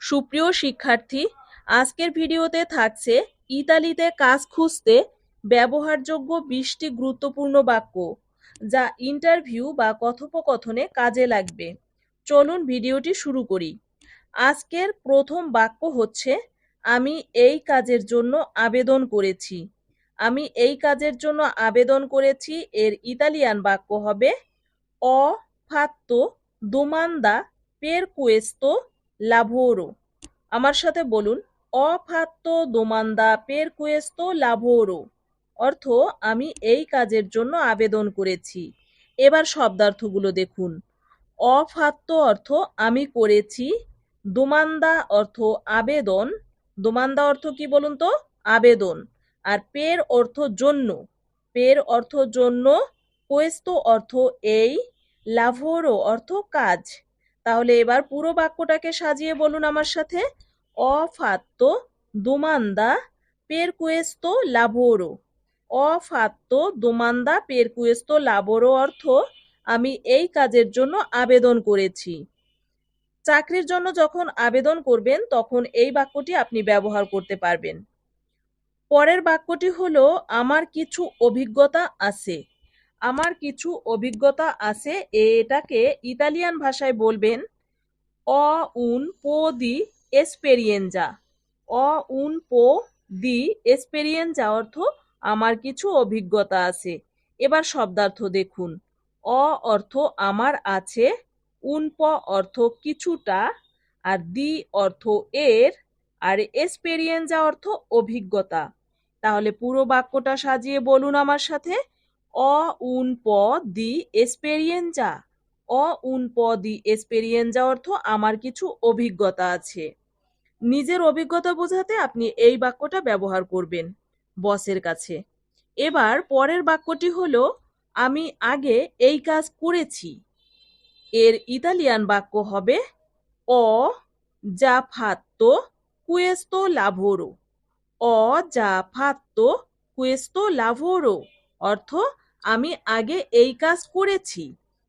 সুপ্রিয় শিক্ষার্থী, আজকের ভিডিওতে থাকছে ইতালিতে কাজ খুঁজতে ব্যবহারযোগ্য 20টি গুরুত্বপূর্ণ বাক্য, যা ইন্টারভিউ বা কথোপকথনে কাজে লাগবে। চলুন ভিডিওটি শুরু করি। আজকের প্রথম বাক্য হচ্ছে, আমি এই কাজের জন্য আবেদন করেছি। আমি এই কাজের জন্য আবেদন করেছি এর ইতালিয়ান বাক্য হবে Ho fatto domanda per questo lavoro। আমার সাথে বলুন, Ho fatto domanda per questo lavoro অর্থ আমি এই কাজের জন্য আবেদন করেছি। এবার শব্দার্থগুলো দেখুন। Ho fatto অর্থ আমি করেছি, domanda অর্থ আবেদন, domanda অর্থ কি বলুন তো? আবেদন। আর per অর্থ জন্য, per অর্থ জন্য, questo অর্থ এই, lavoro অর্থ কাজ। তাহলে এবার পুরো বাক্যটাকে সাজিয়ে বলুন আমার সাথে। Ho fatto domanda per questo lavoro। Ho fatto domanda per questo lavoro অর্থ আমি এই কাজের জন্য আবেদন করেছি। চাকরির জন্য যখন আবেদন করবেন তখন এই বাক্যটি আপনি ব্যবহার করতে পারবেন। পরের বাক্যটি হলো, আমার কিছু অভিজ্ঞতা আছে। আমার কিছু অভিজ্ঞতা আছে, এটাকে ইতালিয়ান ভাষায় বলবেন Ho un po' di esperienza। Ho un po' di esperienza অর্থ আমার কিছু অভিজ্ঞতা আছে। এবার শব্দার্থ দেখুন। অ অর্থ আমার আছে, un po অর্থ কিছুটা, আর দি অর্থ এর, আর এক্সপেরিয়েন্সা অর্থ অভিজ্ঞতা। তাহলে পুরো বাক্যটা সাজিয়ে বলুন আমার সাথে। Ho un po' di esperienza। Ho un po' di esperienza অর্থ আমার কিছু অভিজ্ঞতা আছে। নিজের অভিজ্ঞতা বোঝাতে আপনি এই বাক্যটা ব্যবহার করবেন বসের কাছে। এবার পরের বাক্যটি হলো, আমি আগে এই কাজ করেছি। এর ইতালিয়ান বাক্য হবে Ho già fatto questo lavoro। Ho già fatto questo lavoro অর্থ আমি আগে এই কাজ করেছি।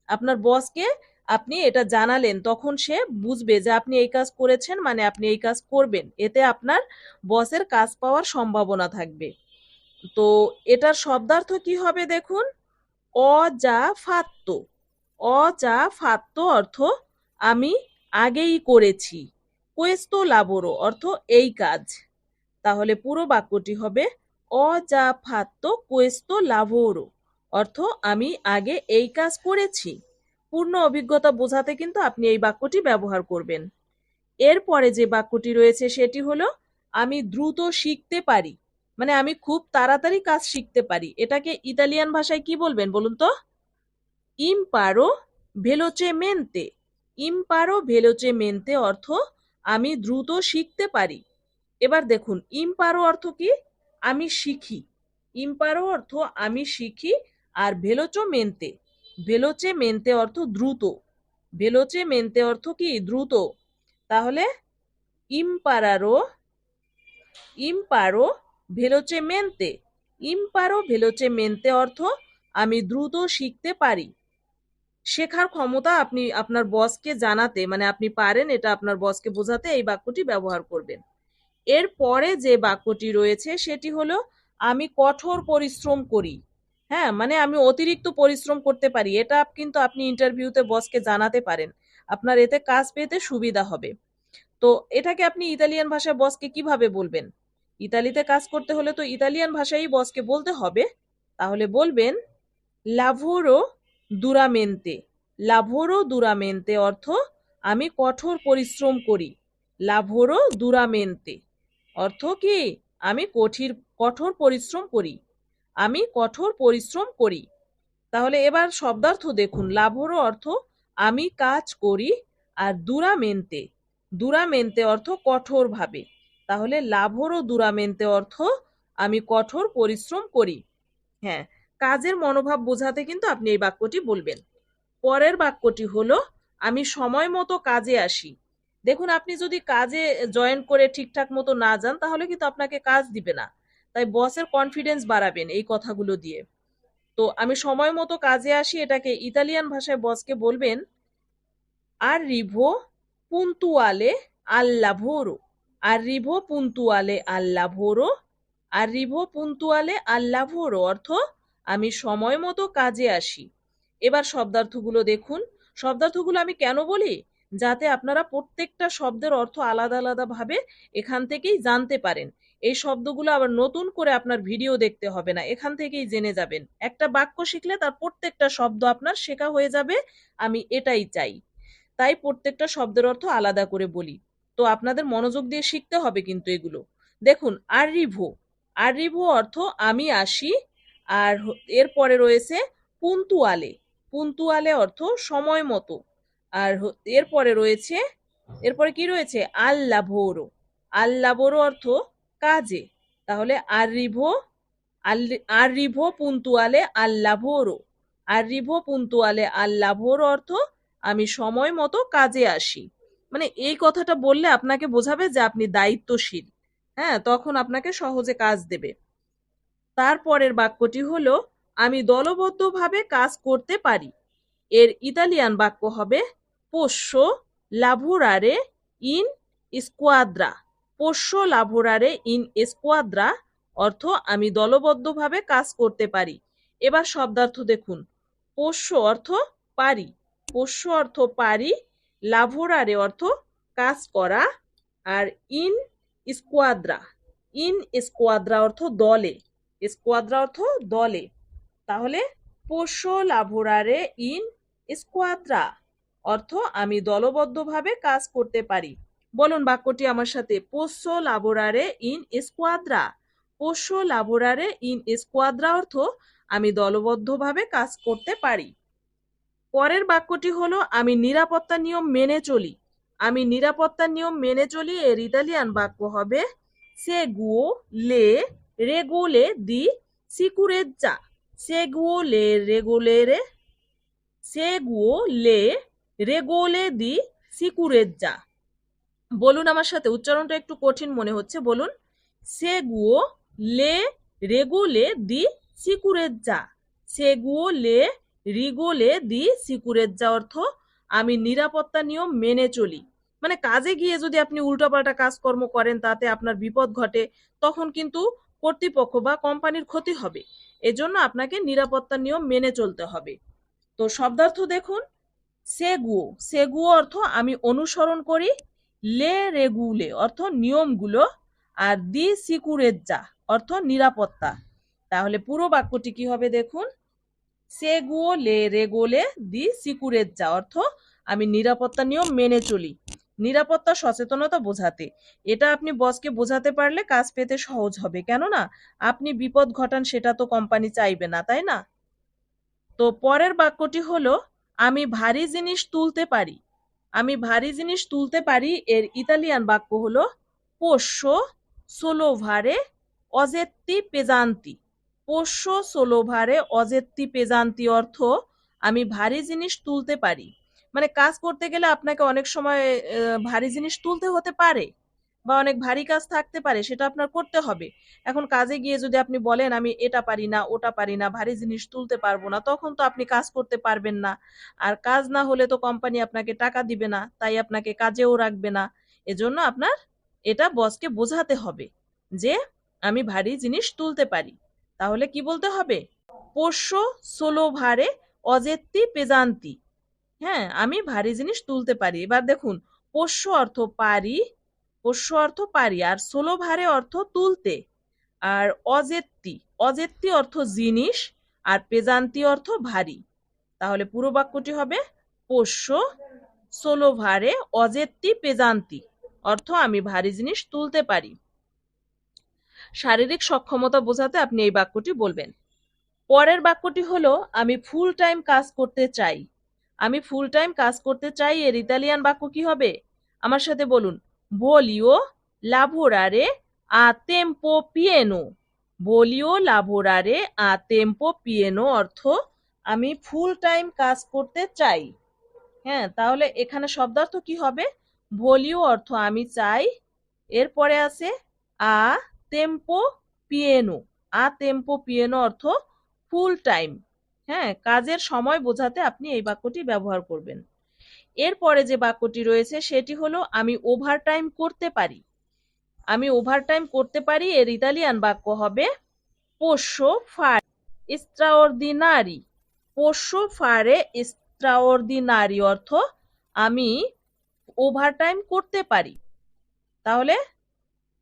আপনার বসকে আপনি এটা জানালেন, তখন সে বুঝবে যে আপনি এই কাজ করেছেন, মানে আপনি এই কাজ করবেন। এতে আপনার বসের কাজ পাওয়ার সম্ভাবনা থাকবে। তো এটার শব্দার্থ কি হবে দেখুন। Ho già fatto। Ho già fatto অর্থ আমি আগেই করেছি। questo lavoro অর্থ এই কাজ। তাহলে পুরো বাক্যটি হবে Ho già fatto questo lavoro অর্থ আমি আগে এই কাজ করেছি। পূর্ণ অভিজ্ঞতা বোঝাতে কিন্তু আপনি এই বাক্যটি ব্যবহার করবেন। এরপরে যে বাক্যটি রয়েছে সেটি হলো, আমি দ্রুত শিখতে পারি, মানে আমি খুব তাড়াতাড়ি কাজ শিখতে পারি। এটাকে ইতালিয়ান ভাষায় কি বলবেন বলুন তো? Imparo velocemente। Imparo velocemente অর্থ আমি দ্রুত শিখতে পারি। এবার দেখুন, ইম্পারো অর্থ কি? আমি শিখি। ইম্পারো অর্থ আমি শিখি, আর ভেলোচো মেনতে, ভেলোচে মেনতে অর্থ দ্রুত। ভেলোচে মেনতে অর্থ কি? দ্রুত। তাহলে ইম্পারারো, ইম্পারো ভেলোচে মেনতে, ইম্পারো ভেলোচে মেনতে অর্থ আমি দ্রুত শিখতে পারি। শেখার ক্ষমতা আপনি আপনার বসকে জানাতে, মানে আপনি পারেন এটা আপনার বসকে বোঝাতে এই বাক্যটি ব্যবহার করবেন। এর পরে যে বাক্যটি রয়েছে সেটি হলো, আমি কঠোর পরিশ্রম করি। হ্যাঁ, মানে আমি অতিরিক্ত পরিশ্রম করতে পারি। এটা কিন্তু আপনি ইন্টারভিউতে বসকে জানাতে পারেন। আপনার এতে কাজ পেতে সুবিধা হবে। তো এটাকে আপনি ইতালিয়ান ভাষায় বসকে কিভাবে বলবেন? ইতালিতে কাজ করতে হলে তো ইতালিয়ান ভাষায় বসকে বলতে হবে। তাহলে বলবেন লাভোরো দুরামেন্তে। লাভোরো দুরামেন্তে অর্থ আমি কঠোর পরিশ্রম করি। লাভোরো দুরামেন্তে অর্থ কি? আমি কঠোর পরিশ্রম করি। আমি কঠোর পরিশ্রম করি। তাহলে এবার শব্দার্থ দেখুন। লাভোরো অর্থ আমি কাজ করি, আর দুরামেন্তে, দুরামেন্তে অর্থ কঠোরভাবে। তাহলে লাভোরো দুরামেন্তে অর্থ আমি কঠোর পরিশ্রম করি। হ্যাঁ, কাজের মনোভাব বোঝাতে কিন্তু আপনি এই বাক্যটি বলবেন। পরের বাক্যটি হলো, আমি সময় মতো কাজে আসি। দেখুন, আপনি যদি কাজে জয়েন করে ঠিকঠাক মতো না যান তাহলে কিন্তু আপনাকে কাজ দিবে না। তাই বসের কনফিডেন্স বাড়াবেন এই কথাগুলো দিয়ে। তো আমি সময় মতো কাজে আসি, এটাকে ইতালিয়ান ভাষায় বসকে বলবেন arrivo puntuale al lavoro. Arrivo puntuale al lavoro. Arrivo puntuale al lavoro অর্থ আমি সময় মতো কাজে আসি। এবার শব্দার্থগুলো দেখুন। শব্দার্থগুলো আমি কেন বলি? যাতে আপনারা প্রত্যেকটা শব্দের অর্থ আলাদা আলাদা ভাবে এখান থেকেই জানতে পারেন। এই শব্দগুলো আবার নতুন করে আপনার ভিডিও দেখতে হবে না, এখান থেকেই জেনে যাবেন। একটা বাক্য শিখলে তার প্রত্যেকটা শব্দ আপনার শেখা হয়ে যাবে। আমি এটাই চাই। তাই প্রত্যেকটা শব্দের অর্থ আলাদা করে বলি। তো আপনাদের মনোযোগ দিয়ে শিখতে হবে কিন্তু এগুলো। দেখুন, arrivo। arrivo অর্থ আমি আসি। আর এরপরে রয়েছে puntuale। puntuale অর্থ সময় মতো। আর এরপরে কি রয়েছে al lavoro। al lavoro অর্থ কাজে। তাহলে arrivo puntuale al lavoro। arrivo puntuale al lavoro অর্থ আমি সময় মতো কাজে আসি। মানে এই কথাটা বললে আপনাকে বোঝাবে যে আপনি দায়িত্বশীল। হ্যাঁ, তখন আপনাকে সহজে কাজ দেবে। তারপরের বাক্যটি হলো আমি দলবদ্ধভাবে কাজ করতে পারি। এর ইতালিয়ান বাক্য হবে posso lavorare in squadra। posso lavorare in squadra অর্থ আমি দলবদ্ধভাবে কাজ করতে পারি। এবার শব্দার্থ দেখুন। posso অর্থ পারি। posso অর্থ পারি। lavorare অর্থ কাজ করা। আর in squadra। in squadra অর্থ দলে। squadra অর্থ দলে। তাহলে posso lavorare in squadra অর্থ আমি দলবদ্ধভাবে কাজ করতে পারি। বলুন বাক্যটি আমার সাথে, posso lavorare in squadra। posso lavorare in squadra অর্থ আমি দলবদ্ধভাবে কাজ করতে পারি। পরের বাক্যটি হলো আমি নিরাপত্তা নিয়ম মেনে চলি। আমি নিরাপত্তার নিয়ম মেনে চলি। এর ইতালিয়ান বাক্য হবে seguo le regole di sicurezza। seguo le regole di sicurezza। বলুন আমার সাথে, উচ্চারণটা একটু কঠিন মনে হচ্ছে, বলুন seguo le regole di sicurezza। seguo le regole di sicurezza অর্থ আমি নিরাপত্তা নিয়ম মেনে চলি। মানে কাজে গিয়ে যদি আপনি উল্টাপাল্টা কাজকর্ম করেন, তাতে আপনার বিপদ ঘটে, তখন কিন্তু কর্তৃপক্ষ বা কোম্পানির ক্ষতি হবে। এজন্য আপনাকে নিরাপত্তা নিয়ম মেনে চলতে হবে। তো শব্দার্থ দেখুন। seguo। seguo অর্থ আমি অনুসরণ করি। le regole অর্থ নিয়মগুলো। আর di sicurezza অর্থ নিরাপত্তা। তাহলে পুরো বাক্যটি কি হবে দেখুন। seguo le regole di sicurezza অর্থ আমি নিরাপত্তা নিয়ম মেনে চলি। নিরাপত্তা সচেতনতা বোঝাতে। এটা আপনি বসকে বোঝাতে পারলে কাজ পেতে সহজ হবে, কেননা আপনি বিপদ ঘটান সেটা তো কোম্পানি চাইবে না, তাই না? তো পরের বাক্যটি হলো আমি ভারী জিনিস তুলতে পারি। আমি ভারী জিনিস তুলতে পারি। এর ইতালিয়ান বাক্য হলো posso sollevare oggetti pesanti। posso sollevare oggetti pesanti অর্থ আমি ভারী জিনিস তুলতে পারি। মানে কাজ করতে গেলে আপনাকে অনেক সময় ভারী জিনিস তুলতে হতে পারে, বা অনেক ভারী কাজ থাকতে পারে, সেটা আপনার করতে হবে। এখন কাজে গিয়ে যদি আপনি বলেন আমি এটা পারি না, ওটা পারি না, ভারী জিনিস তুলতে পারবো না, তখন তো আপনি কাজ করতে পারবেন না। আর কাজ না হলে তো কোম্পানি আপনাকে টাকা দিবে না, তাই আপনাকে কাজেও রাখবে না। এজন্য আপনার এটা বসকে বোঝাতে হবে যে আমি ভারী জিনিস তুলতে পারি। তাহলে কি বলতে হবে? পোষ্য সোলো ভারে অজেত্তি পেজান্তি। হ্যাঁ, আমি ভারী জিনিস তুলতে পারি। এবার দেখুন, পোষ্য অর্থ পারি। পোষ্য অর্থ পারি। আর সোলো ভারে অর্থ তুলতে। আর অজেত্তি, অজেত্তি অর্থ জিনিস। আর পেজান্তি অর্থ ভারী। তাহলে পুরো বাক্যটি হবে পোষ্য সোলো ভারে অজেত্তি পেজান্তি অর্থ আমি ভারী জিনিস তুলতে পারি। শারীরিক সক্ষমতা বোঝাতে আপনি এই বাক্যটি বলবেন। পরের বাক্যটি হলো আমি ফুল টাইম কাজ করতে চাই। আমি ফুল টাইম কাজ করতে চাই। এর ইতালিয়ান বাক্য কি হবে? আমার সাথে বলুন, voglio lavorare a tempo pieno। voglio lavorare a tempo pieno অর্থ আমি ফুল টাইম কাজ করতে চাই। হ্যাঁ, তাহলে এখানে শব্দার্থ কি হবে? voglio অর্থ আমি চাই। এরপরে আছে a tempo pieno। a tempo pieno অর্থ ফুল টাইম। হ্যাঁ, কাজের সময় বোঝাতে আপনি এই বাক্যটি ব্যবহার করবেন। এরপরে যে বাক্যটি রয়েছে সেটি হলো আমি ওভারটাইম করতে পারি। আমি ওভারটাইম করতে পারি এর ইতালিয়ান বাক্য হবে পোস্সো ফারে স্ট্রাঅর্ডিনারি। পোস্সো ফারে স্ট্রাঅর্ডিনারি অর্থ আমি ওভারটাইম করতে পারি। তাহলে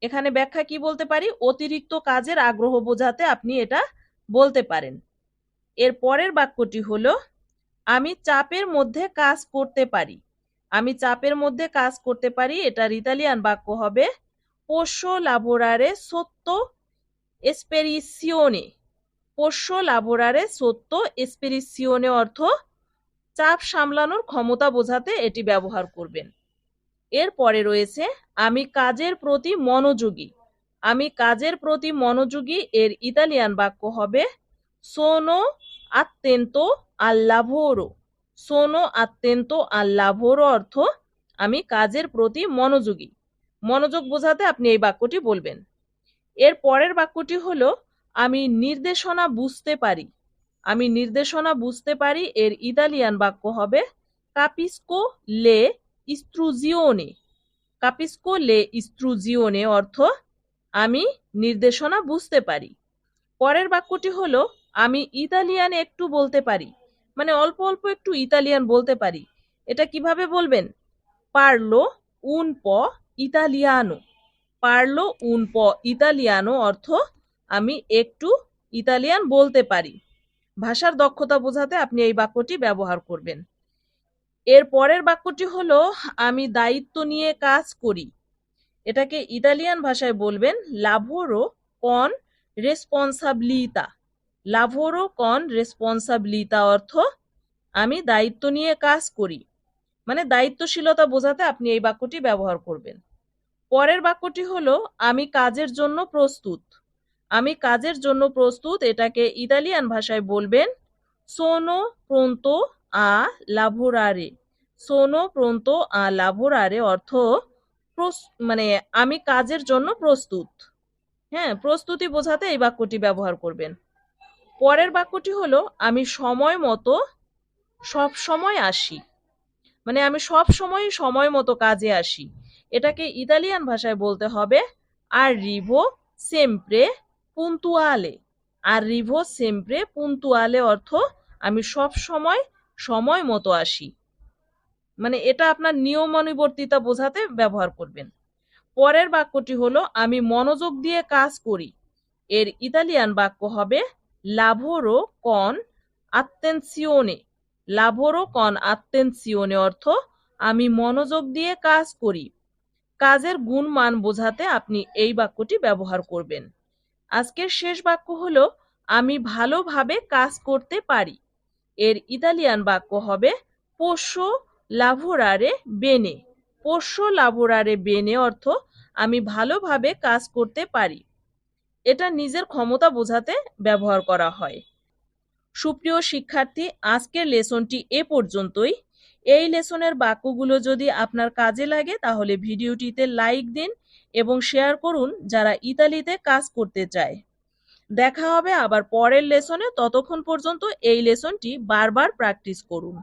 এখানে ব্যাখ্যা কি বলতে পারি? অতিরিক্ত কাজের আগ্রহ বোঝাতে আপনি এটা বলতে পারেন। এর পরের বাক্যটি হলো আমি চাপের মধ্যে কাজ করতে পারি। আমি চাপের মধ্যে কাজ করতে পারি এটার ইতালিয়ান বাক্য হবে পোস্সো লাভোরারে সত্তো এসপেরিসিওনে। পোস্সো লাভোরারে সত্তো এসপেরিসিওনে অর্থ চাপ সামলানোর ক্ষমতা বোঝাতে এটি ব্যবহার করবেন। এরপরে রয়েছে আমি কাজের প্রতি মনোযোগী। আমি কাজের প্রতি মনোযোগী এর ইতালিয়ান বাক্য হবে সোনো আত্তেন্তো আল লাভোরো। সোনো আত্তেন্তো আল লাভোরো অর্থ আমি কাজের প্রতি মনোযোগী। মনোযোগ বোঝাতে আপনি এই বাক্যটি বলবেন। এর পরের বাক্যটি হলো আমি নির্দেশনা বুঝতে পারি। আমি নির্দেশনা বুঝতে পারি এর ইতালিয়ান বাক্য হবে কাপিস্কো লে ইস্ত্রুজিওনে। কাপিস্কো লে ইস্ত্রুজিওনে অর্থ আমি নির্দেশনা বুঝতে পারি। পরের বাক্যটি হলো আমি ইতালিয়ান একটু বলতে পারি, মানে অল্প অল্প একটু ইতালিয়ান বলতে পারি। এটা কিভাবে বলবেন? পারলো উন প ইতালিয়ানো। পারলো উন প ইতালিয়ানো অর্থ আমি একটু ইতালিয়ান বলতে পারি। ভাষার দক্ষতা বোঝাতে আপনি এই বাক্যটি ব্যবহার করবেন। এর পরের বাক্যটি হলো আমি দায়িত্ব নিয়ে কাজ করি। এটাকে ইতালিয়ান ভাষায় বলবেন লাভোরো কন রেসপন্সাবিলিতা। লাভোরো কন রেসপন্সাবিলিতা অর্থ আমি দায়িত্ব নিয়ে কাজ করি, মানে দায়িত্বশীলতা বোঝাতে আপনি এই বাক্যটি ব্যবহার করবেন। পরের বাক্যটি হলো আমি কাজের জন্য প্রস্তুত। আমি কাজের জন্য প্রস্তুত এটাকে ইতালিয়ান ভাষায় বলবেন সোনো প্রোন্তো আ লাভোরারে। সোনো প্রোন্তো আ লাভোরারে অর্থ মানে আমি কাজের জন্য প্রস্তুত। হ্যাঁ, প্রস্তুতি বোঝাতে এই বাক্যটি ব্যবহার করবেন। পরের বাক্যটি হলো আমি সময় মতো সব সময় আসি। মানে আমি সব সময় সময় মতো কাজে আসি। এটাকে ইতালিয়ান ভাষায় বলতে হবে arrivo sempre puntuale। arrivo sempre puntuale অর্থ আমি সব সময় সময় মতো আসি, মানে এটা আপনার নিয়মানুবর্তিতা বোঝাতে ব্যবহার করবেন। পরের বাক্যটি হলো আমি মনোযোগ দিয়ে কাজ করি। এর ইতালিয়ান বাক্য হবে lavoro con attenzione। lavoro con attenzione অর্থ আমি মনোযোগ দিয়ে কাজ করি। কাজের গুণমান বোঝাতে আপনি এই বাক্যটি ব্যবহার করবেন। আজকের শেষ বাক্য হলো আমি ভালোভাবে কাজ করতে পারি। এর ইতালিয়ান বাক্য হবে পোস্সো লাভোরারে বেনে। পোস্সো লাভোরারে বেনে অর্থ আমি ভালোভাবে কাজ করতে পারি। এটা নিজের ক্ষমতা বোঝাতে ব্যবহার করা হয়। সুপ্রিয় শিক্ষার্থী, আজকের লেসনটি এ পর্যন্তই। এই লেসনের বাক্যগুলো যদি আপনার কাজে লাগে তাহলে ভিডিওটিতে লাইক দিন এবং শেয়ার করুন যারা ইতালিতে কাজ করতে চায়। দেখা হবে আবার পরের লেসনে। ততক্ষণ পর্যন্ত এই লেসনটি বারবার প্র্যাকটিস করুন।